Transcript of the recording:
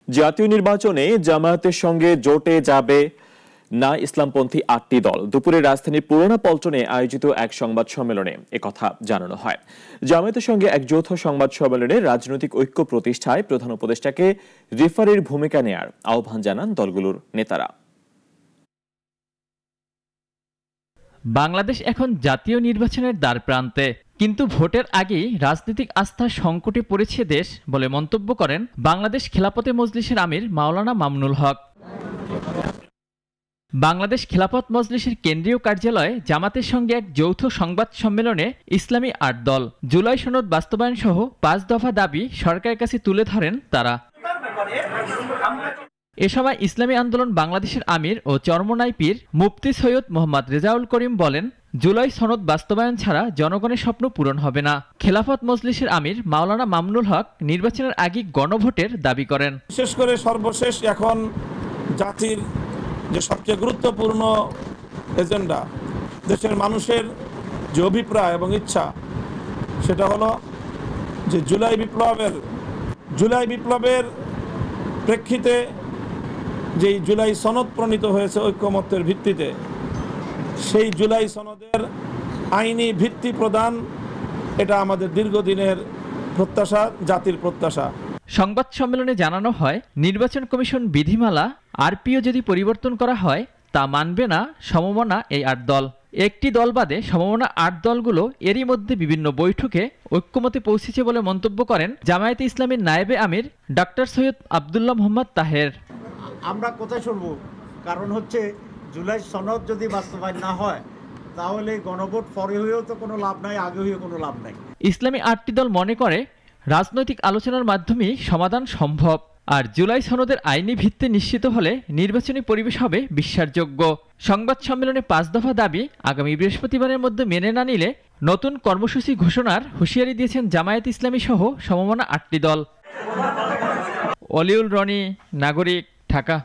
জাতীয় নির্বাচনে জামায়াতের সঙ্গে জোটে যাবে না ইসলামপন্থী ৮টি দল। দুপুরে রাজধানীর পুরানা পল্টনে আয়োজিত এক সংবাদ সম্মেলনে একথা জানানো হয়। জামায়াতের সঙ্গে এক যৌথ সংবাদ সম্মেলনে রাজনৈতিক ঐক্য প্রতিষ্ঠায় প্রধান উপদেষ্টাকে রেফারির ভূমিকা নেয়ার আহ্বান জানান দলগুলোর নেতারা। বাংলাদেশ এখন জাতীয় নির্বাচনের দ্বারপ্রান্তে, কিন্তু ভোটের আগেই রাজনৈতিক আস্থার সংকটে পড়েছে দেশ বলে মন্তব্য করেন বাংলাদেশ খেলাফতে মজলিসের আমির মাওলানা মামুনুল হক। বাংলাদেশ খেলাফত মজলিসের কেন্দ্রীয় কার্যালয়ে জামাতের সঙ্গে এক যৌথ সংবাদ সম্মেলনে ইসলামী ৮ দল জুলাই সনদ বাস্তবায়ন সহ ৫ দফা দাবি সরকারের কাছে তুলে ধরেন তারা। এ সময় ইসলামী আন্দোলন বাংলাদেশের আমির ও চরমোনাই পীর মুফতি সৈয়দ মোহাম্মদ রেজাউল করিম বলেন, জুলাই সনদ বাস্তবায়ন ছাড়া জনগণের স্বপ্ন পূরণ হবে না। খেলাফত মজলিসের আমির মাওলানা মামুনুল হক নির্বাচনের আগে গণভোটের দাবি করেন। বিশেষ করে সর্বশেষ এখন জাতির যে সবচেয়ে গুরুত্বপূর্ণ এজেন্ডা, দেশের মানুষের যে অভিপ্রায় এবং ইচ্ছা, সেটা হলো যে জুলাই বিপ্লবের প্রেক্ষিতে যেই জুলাই সনদ প্রণীত হয়েছে ঐক্যমত্যের ভিত্তিতে, সেই জুলাই সনদের আইনি ভিত্তি প্রদান, এটা আমাদের দীর্ঘদিনের প্রত্যাশা, জাতির প্রত্যাশা। সংবাদ সম্মেলনে জানানো হয়, নির্বাচন কমিশন বিধিমালা আরপিও যদি পরিবর্তন করা হয় তা মানবে না সমমনা এই ৮ দল। একটি দল বাদে সমমনা ৮ দলগুলো এরই মধ্যে বিভিন্ন বৈঠকে ঐক্যমতে পৌঁছেছে বলে মন্তব্য করেন জামায়াতে ইসলামীর নায়েবে আমির ডক্টর সৈয়দ আবদুল্লাহ মোহাম্মদ তাহের। আমরা কোথায় শুনবো? কারণ হচ্ছে জুলাই সনদ যদি বাস্তবায়ন না হয় তাহলে গণভোট পরে হয়েও তো কোনো লাভ নাই, আগে হয়েও কোনো লাভ নাই। ইসলামী ৮টি দল মনে করে রাজনৈতিক আলোচনার মাধ্যমেই সমাধান সম্ভব, আর জুলাই সনদের আইনি ভিত্তি নিশ্চিত হলে নির্বাচনী পরিবেশ হবে বিশ্বাসযোগ্য। সংবাদ সম্মেলনে ৫ দফা দাবি আগামী বৃহস্পতিবারের মধ্যে মেনে না নিলে নতুন কর্মসূচি ঘোষণার হুঁশিয়ারি দিয়েছেন জামায়াত ইসলামী সহ সমমনা ৮টি দল। অলিউল রনি, নাগরিক, ঢাকা।